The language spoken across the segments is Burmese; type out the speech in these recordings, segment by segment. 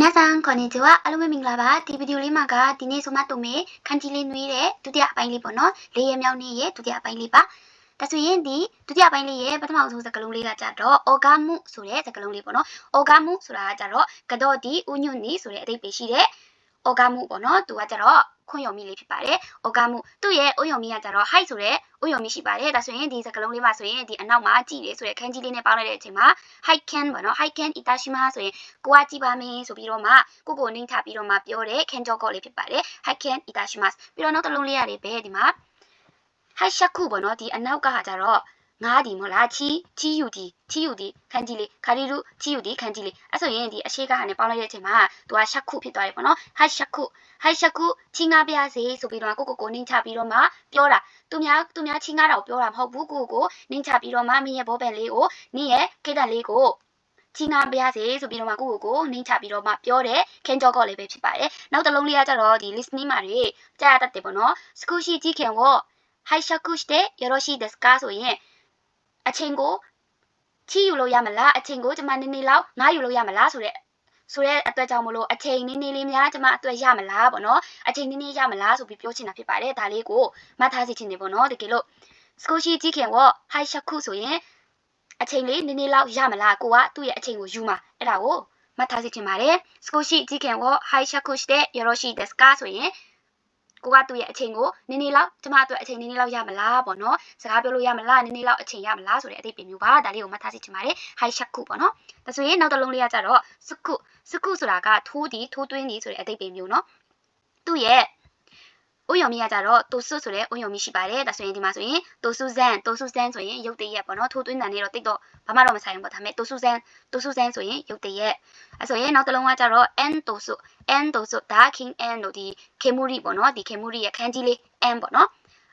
皆さんこんにちは。အားလုံးပဲမင်္ဂလာပါ။ဒီဗီဒီယိုလေးမှာကဒီနေ့ဆိုမှတုံးမယ်ခန်းကြီးလေးနွေးတဲ့ဒုတိယအပိုင်းလေးပေါ့နော်။လေးရက်မြောက်နေ့ရဲ့ဒုတိယအပိုင်းလေးပါ။ဒါဆိုရင်ဒီဒုတိယအပိုင်းလေးရဲ့ပထမဆုံးစကားလုံးလေးကကြတော့ဩဂမှုဆိုတဲ့စကားလုံးလေးပေါ့နော်။ဩဂမှုဆိုတာကကြတော့ကတော့ဒီဥညွန့်ဒီဆိုတဲ့အဓိပ္ပာယ်ရှိတဲ့ဩဂမှုပေါ့နော်။သူကကြတော့ခွင့်ရုံမိလေးဖြစ်ပါတယ်။ဩဂမှုသူ့ရဲ့ဥယုံမိကကြတော့ height ဆိုတဲ့ဥယုံမိရှိပါတယ်။ဒါဆိုရင်ဒီစကားလုံးလေးမှာဆိုရင်ဒီအနောက်မှာကြည့်လေဆိုတဲ့ခန်းကြီးလေးနဲ့ပေါင်းလိုက်တဲ့အချိန်မှာ height can ပေါ့နော် height can itashima ဆိုရင်ကိုကကြည့်ပါမယ်ဆိုပြီးတော့မှကိုနှိမ့်ထပြီးတော့မှပြောတဲ့ can job လေးဖြစ်ပါတယ် height can itashima ပြီးတော့နောက်တစ်လုံးလေးရတယ်ပဲဒီမှာ height shaku ပေါ့နော်ဒီအနောက်ကဟာကြတော့ငါးဒီမဟုတ်လားချီယူဒီခန်းကြီးလေးခါရီရုချီယူဒီခန်းကြီးလေးအဲ့ဆိုရင်ဒီအရှိကဟာနဲ့ပေါင်းလိုက်တဲ့အချိန်မှာသူက shaku ဖြစ်သွားတယ်ပေါ့နော် height shaku ချီငါပြစေဆိုပြီးတော့ကိုနှိမ့်ချပြီးတော့မှပြောတာသူများချီငါတာကိုပြောတာမဟုတ်ဘူးကိုနှိမ့်ချပြီးတော့မှမင်းရဲ့ဘောပန်လေးကိုနင်းရဲ့ကိတ်တလေးကိုချီငါပြစေဆိုပြီးတော့မှကိုနှိမ့်ချပြီးတော့မှပြောတဲ့ခန်းကြောကောလေးပဲဖြစ်ပါတယ်နောက်တစ်လုံးလေးကကြတော့ဒီ listening မှာတွေကြားရတတ်တယ်ပေါ့နော်စကူရှိကြည့်ခင်ကို height shaku してよろしいですかဆိုရင်အချိန်ကိုချီယူလို့ရမလားအချိန်ကိုကျမနည်းနည်းလောက်ငါယူလို့ရမလားဆိုတဲ့အတွက်ကြောင့်မလို့အချိန်နည်းနည်းလေးများကျမအတွက်ရမလားပေါ့နော်အချိန်နည်းနည်းရမလားဆိုပြီးပြောချင်တာဖြစ်ပါတယ်ဒါလေးကိုမှတ်ထားစီချင်တယ်ပေါ့နော်တကယ်လို့စကူရှိကြည့်ခင်ကိုဟိုက်ရှက်ခုဆိုရင်အချိန်လေးနည်းနည်းလောက်ရမလားကိုကသူ့ရဲ့အချိန်ကိုယူမှာအဲ့ဒါကိုမှတ်ထားစီချင်ပါတယ်စကူရှိကြည့်ခင်ကိုဟိုက်ရှက်ခုしてよろしいですかဆိုရင်ကိုကသူ့ရဲ့အချိန်ကိုနည်းနည်းလောက်ကျမအတွက်အချိန်နည်းနည်းလောက်ရမလားပေါ့နော်စကားပြောလို့ရမလားနည်းနည်းလောက်အချိန်ရမလားဆိုတဲ့အဓိပ္ပာယ်မျိုးပါဒါလေးကိုမှတ်ထားစီချင်ပါတယ် high shaku ပေါ့နော်ဒါဆိုရင်နောက်တစ်လုံးလေးကကြတော့ suku ဆိုတာကထိုးသွင်းဒီဆိုတဲ့အဓိပ္ပာယ်မျိုးနော်သူ့ရဲ့ဥယုံမိကကြတော့တိုဆုဆိုတဲ့ဥယုံမိရှိပါတယ်ဒါဆိုရင်ဒီမှာဆိုရင်တိုဆုဇန်ဆိုရင်ရုပ်တရက်ပေါ့နော်ထိုးသွင်းတာနေတော့တိတ်တော့ဘာမှတော့မဆိုင်ဘူးပေါ့ဒါပေမဲ့တိုဆုဇန်ဆိုရင်ရုပ်တရက်အဲဆိုရင်နောက်တစ်လုံးကကြတော့ n တိုဆုဒါ king n တို့ဒီခေမူရီပေါ့နော်ဒီခေမူရီရဲ့ခန်းကြီးလေး n ပေါ့နော်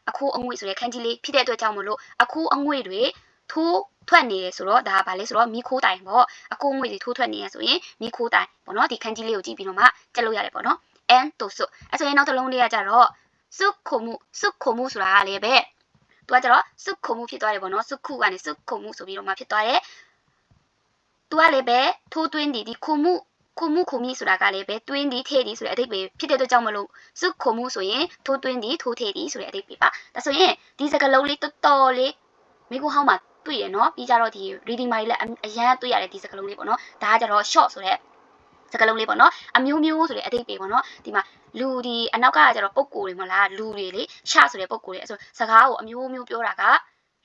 အခုအငွေဆိုတဲ့ခန်းကြီးလေးဖြစ်တဲ့အတွက်ကြောင့်မလို့အခုအငွေတွေထိုးထွက်နေတယ်ဆိုတော့ဒါကဘာလဲဆိုတော့မီခိုးတိုင်ပေါ့အခုငွေတွေထိုးထွက်နေရဆိုရင်မီခိုးတိုင်ပေါ့နော်ဒီခန်းကြီးလေးကိုကြည့်ပြီးတော့မှကြက်လို့ရတယ်ပေါ့နော် n တိုဆုအဲဆိုရင်နောက်တစ်လုံးလေးကကြတော့စုခုမှုဆိုတာကလည်းပဲသူကကြတော့စုခုမှုဖြစ်သွားတယ်ပေါ့နော်စုခုကနေစုခုမှုဆိုပြီးတော့မှဖြစ်သွားတယ်သူကလည်းပဲထိုးသွင်းဒီခုမှုဆိုတာကလည်းပဲတွင်းဒီထဲဒီဆိုတဲ့အဓိပ္ပာယ်ဖြစ်တဲ့အတွက်ကြောင့်မလို့စုခုမှုဆိုရင်ထိုးသွင်းဒီထိုးထဲဒီဆိုတဲ့အဓိပ္ပာယ်ပါဒါဆိုရင်ဒီစကားလုံးလေးတော်တော်လေးမိခုဟောင်းမှာတွေ့ရနော်ပြီးကြတော့ဒီ reading မှာလည်းအရန်တွေ့ရတယ်ဒီစကားလုံးလေးပေါ့နော်ဒါကကြတော့ short ဆိုတဲ့စကားလုံးလေးပေါ့နော်အမျိုးဆိုတဲ့အဓိပ္ပာယ်ပေါ့နော်ဒီမှာလူဒီအနောက်ကကျတော့ပုံကိုယ်တွေမလားလူတွေလေရှဆိုတဲ့ပုံကိုယ်တွေအဲဆိုစကားကိုအမျိုးပြောတာက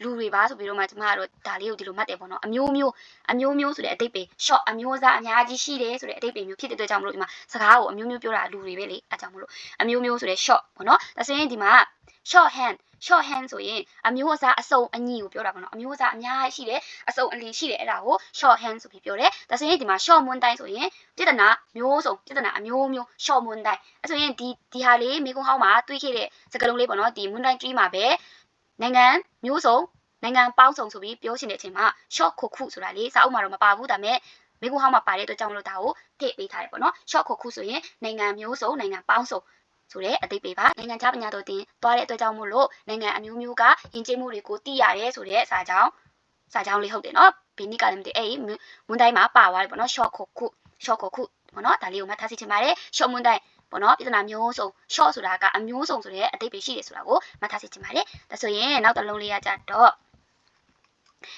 လူတွေပါဆိုပြီးတော့မှကျမတို့ဒါလေးကိုဒီလိုမှတ်တယ်ပေါ့နော်အမျိုးဆိုတဲ့အဓိပ္ပာယ် short အမျိုးသားအများကြီးရှိတယ်ဆိုတဲ့အဓိပ္ပာယ်မျိုးဖြစ်တဲ့အတွက်ကြောင့်မလို့ဒီမှာစကားကိုအမျိုးပြောတာလူတွေပဲလေအဲကြောင့်မလို့အမျိုးဆိုတဲ့ short ပေါ့နော်ဒါဆိုရင်ဒီမှာ short hand ဆိုရင်အမျိုးအစားအစုံအညီကိုပြောတာပေါ့နော်အမျိုးအစားအများကြီးရှိတယ်အစုံအလင်ရှိတယ်အဲ့ဒါကို short hand ဆိုပြီးပြောတယ်ဒါဆိုရင်ဒီမှာ short မွန်းတိုင်းဆိုရင်ပြဿနာအမျိုးမျိုး short မွန်းတိုင်းအဲ့ဆိုရင်ဒီဟာလေးမိကုန်းဟောင်းမှာတွေးခဲ့တဲ့စကားလုံးလေးပေါ့နော်ဒီမွန်းတိုင်းကျွေးမှာပဲနိုင်ငံမျိုးစုံနိုင်ငံပေါင်းစုံဆိုပြီးပြောရှင်တဲ့အချိန်မှာ short ခုခုဆိုတာလေးစာအုပ်မှာတော့မပါဘူးဒါပေမဲ့မိကုန်းဟောင်းမှာပါတဲ့အတွက်ကြောင့်မလို့ဒါကိုထည့်ပေးထားတယ်ပေါ့နော် short ခုခုဆိုရင်နိုင်ငံမျိုးစုံနိုင်ငံပေါင်းစုံဆိုတဲ့အဓိပ္ပာယ်ပါနိုင်ငံခြားပညာတော်တင်သွားတဲ့အတွက်ကြောင့်မို့လို့နိုင်ငံအမျိုးကယဉ်ကျေးမှုတွေကိုသိရတယ်ဆိုတဲ့စာကြောင်းလေးဟုတ်တယ်နော်ဘီနီကလည်းမသိအဲ့မွန်းတိုင်းမှာပါသွားတယ်ပေါ့နော် short ခုခုပေါ့နော်ဒါလေးကိုမှတ်ထားစီချင်ပါတယ် short မွန်းတိုင်းပေါ့နော်ပြဿနာမျိုးစုံ short ဆိုတာကအမျိုးစုံဆိုတဲ့အဓိပ္ပာယ်ရှိတယ်ဆိုတာကိုမှတ်ထားစီချင်ပါတယ်ဒါဆိုရင်နောက်တစ်လုံးလေးကကြတော့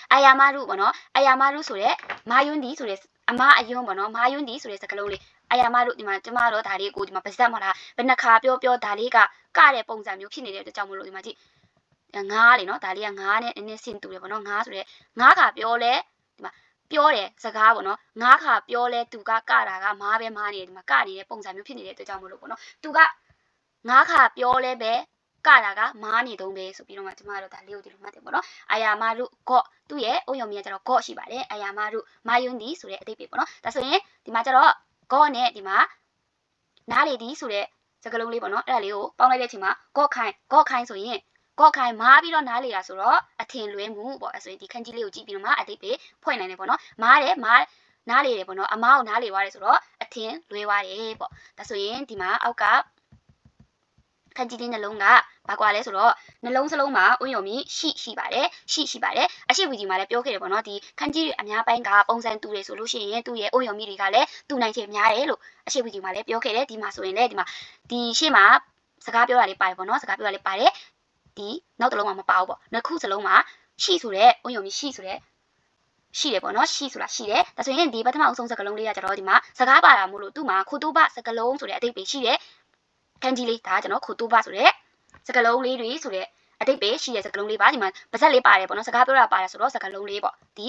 အာယာမရုပေါ့နော်အာယာမရုဆိုတဲ့မာယွန်းဒီဆိုတဲ့အမအယွန်းပေါ့နော်မာယွန်းဒီဆိုတဲ့စကားလုံးလေးအာယာမရုဒီမှာကျမတို့ဒါလေးကိုဒီမှာပါဇက်မလားဘယ်နှခါပြောဒါလေးကတဲ့ပုံစံမျိုးဖြစ်နေတဲ့အတွက်ကြောင့်မလို့ဒီမှာကြည့်ငါးလေနော်ဒါလေးကငါးနဲ့နည်းနည်းဆင်တူတယ်ပေါ့နော်ငါးဆိုတဲ့ငါးခါပြောလဲဒီမှာပြောတယ်စကားပေါ့နော်ငါးခါပြောလဲသူကတာကမားပဲမားနေတယ်ဒီမှာနေတဲ့ပုံစံမျိုးဖြစ်နေတဲ့အတွက်ကြောင့်မလို့ပေါ့နော်သူကငါးခါပြောလဲပဲတာကမားနေတုံးပဲဆိုပြီးတော့မှကျမတို့ဒါလေးကိုဒီလိုမှတ်တယ်ပေါ့နော်အာယာမရုကော့သူ့ရဲ့အုံယုံမြကျတော့ကော့ရှိပါတယ်အာယာမရုမာယွန်းဒီဆိုတဲ့အဓိပ္ပာယ်ပေါ့နော်ဒါဆိုရင်ဒီမှာကျတော့ကော့နဲ့ဒီမှာနားလေဒီဆိုတဲ့စကားလုံးလေးပေါ့နော်အဲ့ဒါလေးကိုပေါင်းလိုက်တဲ့အချိန်မှာကော့ခိုင်ဆိုရင်ကော့ခိုင်မားပြီးတော့နားလေတာဆိုတော့အထင်လွဲမှုပေါ့အဲ့ဆိုရင်ဒီခန်းကြီးလေးကိုကြည့်ပြီးတော့မှအဓိပ္ပာယ်ဖွင့်နိုင်တယ်ပေါ့နော်မားနားလေတယ်ပေါ့နော်အမားကိုနားလေသွားတယ်ဆိုတော့အထင်လွဲသွားတယ်ပေါ့ဒါဆိုရင်ဒီမှာအောက်က ခန်းကြီးလေးနှလုံးကဘာကွာလဲဆိုတော့နှလုံးစလုံးမှာဥယုံမီရှိပါတယ်ရှိပါတယ်အရှိဗီဒီမှာလည်းပြောခဲ့တယ်ပေါ့နော်ဒီခန်းကြီးတွေအများပိုင်းကပုံစံတူတယ်ဆိုလို့ရှိရင်သူ့ရဲ့ဥယုံမီတွေကလည်းတူနိုင်ချေများတယ်လို့အရှိဗီဒီမှာလည်းပြောခဲ့တယ်ဒီမှာဆိုရင်လည်းဒီမှာဒီရှေ့မှာစကားပြောတာလေးပါတယ်ပေါ့နော်စကားပြောတာလေးပါတယ်ဒီနောက်တစ်လုံးမှာမပါဘူးပေါ့နှစ်ခုစလုံးမှာရှိဆိုတဲ့ဥယုံမီရှိဆိုတဲ့ရှိတယ်ပေါ့နော်ရှိဆိုတာရှိတယ်ဒါဆိုရင်ဒီပထမအဆုံးစကားလုံးလေးကကျတော့ဒီမှာစကားပါတာမို့လို့သူ့မှာခိုတူဘစကားလုံးဆိုတဲ့အဓိပ္ပာယ်ရှိတယ်ခန်းကြီးလေးဒါကျွန်တော်ခိုတူဘဆိုတဲ့စကားလုံးလေးတွေဆိုတဲ့အဓိပ္ပာယ်ရှိတဲ့စကားလုံးလေးပါဒီမှာပါဇက်လေးပါတယ်ပေါ့နော်စကားပြောတာပါတယ်ဆိုတော့စကားလုံးလေးပေါ့ဒီ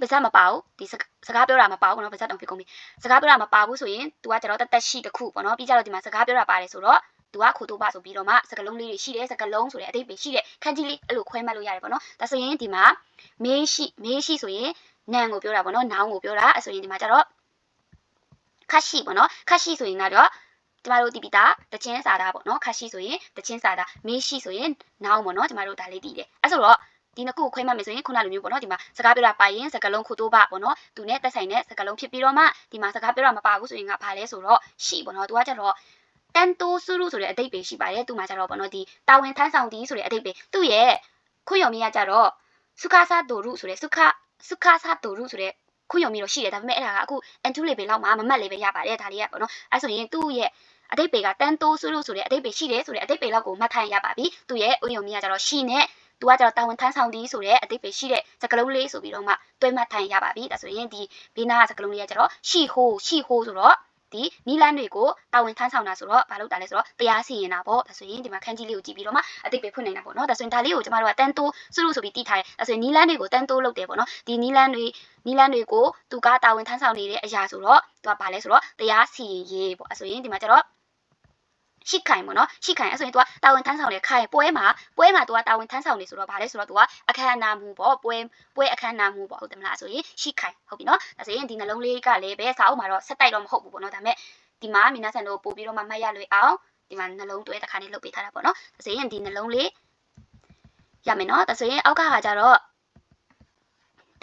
ပါဇက်မပါဘူးဒီစကားပြောတာမပါဘူးပေါ့နော်ပါဇက်တောင်ဖြစ်ကုန်ပြီစကားပြောတာမပါဘူးဆိုရင် तू ကကျတော့တက်ရှိတစ်ခုပေါ့နော်ပြီးကြတော့ဒီမှာစကားပြောတာပါတယ်ဆိုတော့သူကခိုတိုဘဆိုပြီးတော့မှစကလုံးလေးတွေရှိတယ်စကလုံးဆိုတဲ့အဓိပ္ပာယ်ရှိတယ်ခန်းကြီးလေးအဲ့လိုခွဲမှတ်လို့ရတယ်ပေါ့နော်ဒါဆိုရင်ဒီမှာမေးရှိဆိုရင်နံကိုပြောတာပေါ့နော်နောင်ကိုပြောတာအဲ့ဆိုရင်ဒီမှာကျတော့ခတ်ရှိပေါ့နော်ခတ်ရှိဆိုရင်ကတော့ကျမတို့တီပီတာတချင်းစာတာပေါ့နော်ခတ်ရှိဆိုရင်တချင်းစာတာမေးရှိဆိုရင်နောင်ပေါ့နော်ကျမတို့ဒါလေးတည်တယ်အဲ့ဆိုတော့ဒီနှစ်ခုခွဲမှတ်မယ်ဆိုရင်ခုနလိုမျိုးပေါ့နော်ဒီမှာစကားပြောတာပါရင်စကလုံးခိုတိုဘပေါ့နော်သူနဲ့တက်ဆိုင်တဲ့စကလုံးဖြစ်ပြီးတော့မှဒီမှာစကားပြောတာမပါဘူးဆိုရင်ကဘာလဲဆိုတော့ရှိပေါ့နော်သူကကျတော့တန်တိုးစုရုဆိုတဲ့အဓိပ္ပာယ်ရှိပါတယ်သူမှာကျတော့ပေါ့နော်ဒီတာဝန်ထမ်းဆောင်သည်ဆိုတဲ့အဓိပ္ပာယ်သူ့ရဲ့ခွင့်ယုံမီကကျတော့စုခါစာတိုရုဆိုတဲ့စုခါစာတိုရုဆိုတဲ့ခွင့်ယုံမီတော့ရှိတယ်ဒါပေမဲ့အဲ့ဒါကအခု N2 level လောက်မှာမမှတ်လေးပဲရပါတယ်ဒါလေးကပေါ့နော်အဲ့ဆိုရင်သူ့ရဲ့အဓိပ္ပာယ်ကတန်တိုးစုရုဆိုတဲ့အဓိပ္ပာယ်ရှိတယ်ဆိုတဲ့အဓိပ္ပာယ်လောက်ကိုမှတ်ထားရပါပြီသူ့ရဲ့ခွင့်ယုံမီကကျတော့ရှိနဲ့သူကကျတော့တာဝန်ထမ်းဆောင်သည်ဆိုတဲ့အဓိပ္ပာယ်ရှိတဲ့စကားလုံးလေးဆိုပြီးတော့မှတွဲမှတ်ထားရပါပြီဒါဆိုရင်ဒီဘေးနားစကားလုံးလေးကကျတော့ရှိဟိုးဆိုတော့ဒီနီလန်းတွေကိုတာဝန်ထမ်းဆောင်တာဆိုတော့ဘာလို့တာလဲဆိုတော့တရားစီရင်တာပေါ့ဒါဆိုရင်ဒီမှာခန်းကြီးလေးကိုကြည့်ပြီးတော့မှအတိတ်ပဲဖွင့်နိုင်တာပေါ့နော်ဒါဆိုရင်ဒါလေးကိုကျမတို့ကတန်တိုးစုလို့ဆိုပြီးတည်ထားတယ်ဒါဆိုရင်နီလန်းတွေကိုတန်တိုးလုပ်တယ်ပေါ့နော်ဒီနီလန်းတွေကိုသူကတာဝန်ထမ်းဆောင်နေတဲ့အရာဆိုတော့သူကဘာလဲဆိုတော့တရားစီရင်ရေးပေါ့အဲဆိုရင်ဒီမှာကျတော့ရှိခိုင်ပေါ့နော်ရှိခိုင်အဲ့ဆိုရင် तू ကတာဝန်ထမ်းဆောင်တယ်ခိုင်ပွဲမှာ तू ကတာဝန်ထမ်းဆောင်နေဆိုတော့ဗာလဲဆိုတော့ तू ကအခမ်းအနားမှုပေါ့ပွဲအခမ်းအနားမှုပေါ့ဟုတ်တယ်မလားဆိုရင်ရှိခိုင်ဟုတ်ပြီနော်ဒါဆိုရင်ဒီနှလုံးလေးကလည်းပဲစာအုပ်မှာတော့ဆက်တိုက်တော့မဟုတ်ဘူးပေါ့နော်ဒါပေမဲ့ဒီမှာမင်းသားဆန်တို့ပို့ပြီးတော့မှမှတ်ရလွယ်အောင်ဒီမှာနှလုံးတွဲတစ်ခါလေးလုပ်ပေးထားတာပေါ့နော်ဒါဆိုရင်ဒီနှလုံးလေးရမယ်နော်ဒါဆိုရင်အောက်ကဟာကြတော့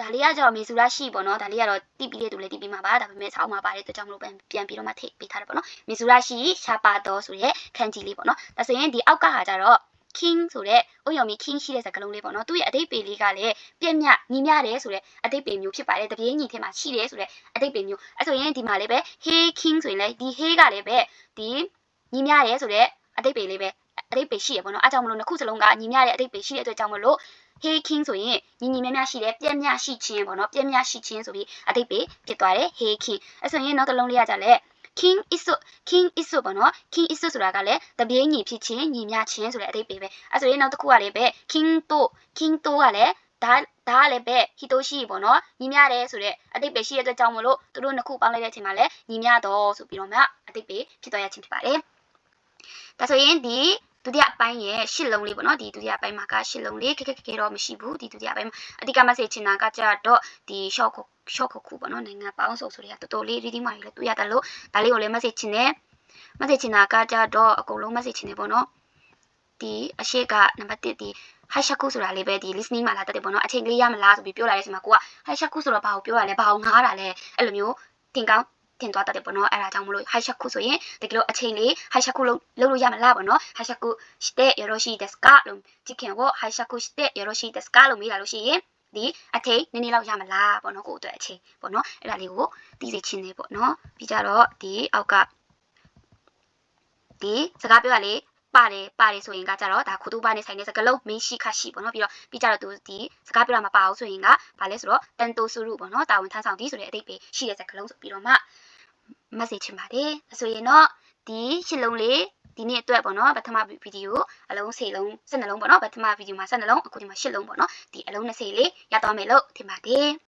ဒါလေးကကျတော့မေဆူလာရှိပေါ့နော်ဒါလေးကတော့တိပြီးတဲ့သူလည်းတိပြီးမှာပါဒါပေမဲ့ဆောင်းမှာပါတဲ့အတွက်ကြောင့်မလို့ပြန်ပြီးတော့မှထိပေးထားတယ်ပေါ့နော်မေဆူလာရှိရှာပါတော့ဆိုရဲခန်းကြီးလေးပေါ့နော်ဒါဆိုရင်ဒီအောက်ကဟာကြတော့ king ဆိုတဲ့ဥယျာဉ်မီ king ရှိတဲ့စကားလုံးလေးပေါ့နော်သူ့ရဲ့အဓိပ္ပာယ်လေးကလည်းပြည့်မြညီမျှတယ်ဆိုတဲ့အဓိပ္ပာယ်မျိုးဖြစ်ပါတယ်တပြေးညီထဲမှာရှိတယ်ဆိုတဲ့အဓိပ္ပာယ်မျိုးအဲဆိုရင်ဒီမှာလည်းပဲ hey king ဆိုရင်လည်းဒီ hey ကလည်းပဲဒီညီမျှတယ်ဆိုတဲ့အဓိပ္ပာယ်လေးပဲအဓိပ္ပာယ်ရှိရပေါ့နော်အဲကြောင့်မလို့နှစ်ခုစလုံးကညီမျှတဲ့အဓိပ္ပာယ်ရှိတဲ့အတွက်ကြောင့်မလို့ hey king ဆိုရင်ညီမျှရှိတယ်ပြည့်မြရှိခြင်းပေါ့နော်ပြည့်မြရှိခြင်းဆိုပြီးအဓိပ္ပာယ်ဖြစ်သွားတယ် hey king အဲဆိုရင်နောက်တစ်လုံးလေးကကြလဲking isu ပေါ့နော် king isu ဆိုတာကလည်းတပြေးညီဖြစ်ခြင်းညီမျှခြင်းဆိုတဲ့အဓိပ္ပာယ်ပဲအဲဆိုရင်နောက်တစ်ခုကလည်းပဲ king to ကလည်းဒါကလည်းပဲဟီတိုရှိပေါ့နော်ညီမျှတယ်ဆိုတဲ့အဓိပ္ပာယ်ရှိတဲ့အတွက်ကြောင့်မလို့သူတို့နှစ်ခုပေါင်းလိုက်တဲ့အချိန်မှာလည်းညီမျှတော့ဆိုပြီးတော့မှအဓိပ္ပာယ်ဖြစ်သွားရခြင်းဖြစ်ပါတယ်ဒါဆိုရင်ဒီဒုတိယအပိုင်းရဲ့ရှစ်လုံးလေးပေါ့နော်ဒီဒုတိယအပိုင်းမှာကရှစ်လုံးလေးခက်တော့မရှိဘူးဒီဒုတိယအပိုင်းမှာအဓိက message ချင်တာကကြတော့ဒီ short ခုပေါ့နော်နိုင်ငံပေါင်းစုံဆိုတဲ့တော်တော်လေး reading မှာလည်းတွေ့ရတယ်လို့ဒါလေးကိုလည်း message ချင်တယ် message ချင်တာကကြတော့အကုန်လုံး message ချင်တယ်ပေါ့နော်ဒီအရှိကနံပါတ်1ဒီ hashtag ဆိုတာလေးပဲဒီ listening မှာလာတတ်တယ်ပေါ့နော်အချိန်လေးရမလားဆိုပြီးပြောလာတဲ့အချိန်မှာကိုက hashtag ဆိုတော့ဘာကိုပြောရလဲဘာကိုငားတာလဲအဲ့လိုမျိုးတင်သွားတတ်တယ်ပေါ့နော်အဲ့ဒါကြောင့်မလို့ hashtag ဆိုရင်တကယ်လို့အချိန်လေး hashtag လုပ်လို့ရမလားပေါ့နော် hashtag してよろしいですかလို့ကြည့်ခင်ကို hashtag してよろしいですかလို့မေးလာလို့ရှိရင်ဒီအချိန်နည်းနည်းလောက်ရမလားပေါ့နော်ကိုအတွက်အချိန်ပေါ့နော်အဲ့ဒါလေးကိုသိစေချင်တယ်ပေါ့နော်ပြီးကြတော့ဒီအောက်ကဒီစကားပြောရလေပါတယ်ဆိုရင်ကကြတော့ဒါခိုတူပါနဲ့ဆိုင်တဲ့စကားလုံးမင်းရှိခရှိပေါ့နော်ပြီးကြတော့သူဒီစကားပြောတာမပါဘူးဆိုရင်ကဘာလဲဆိုတော့တန်တိုစုရုပေါ့နော်တာဝန်ထမ်းဆောင်သည်ဆိုတဲ့အဓိပ္ပာယ်ရှိတဲ့စကားလုံးဆိုပြီးတော့မှ message ချင်ပါတယ်ဆိုရင်တော့ဒီရှစ်လုံးလေးဒီနေ့အတွက်ပေါ့နော်ပထမဗီဒီယိုအလုံး10လုံး12လုံးပေါ့နော်ပထမဗီဒီယိုမှာ12လုံးအခုဒီမှာ10လုံးပေါ့နော်ဒီအလုံး20လေးရသွားမယ်လို့ထင်ပါတယ်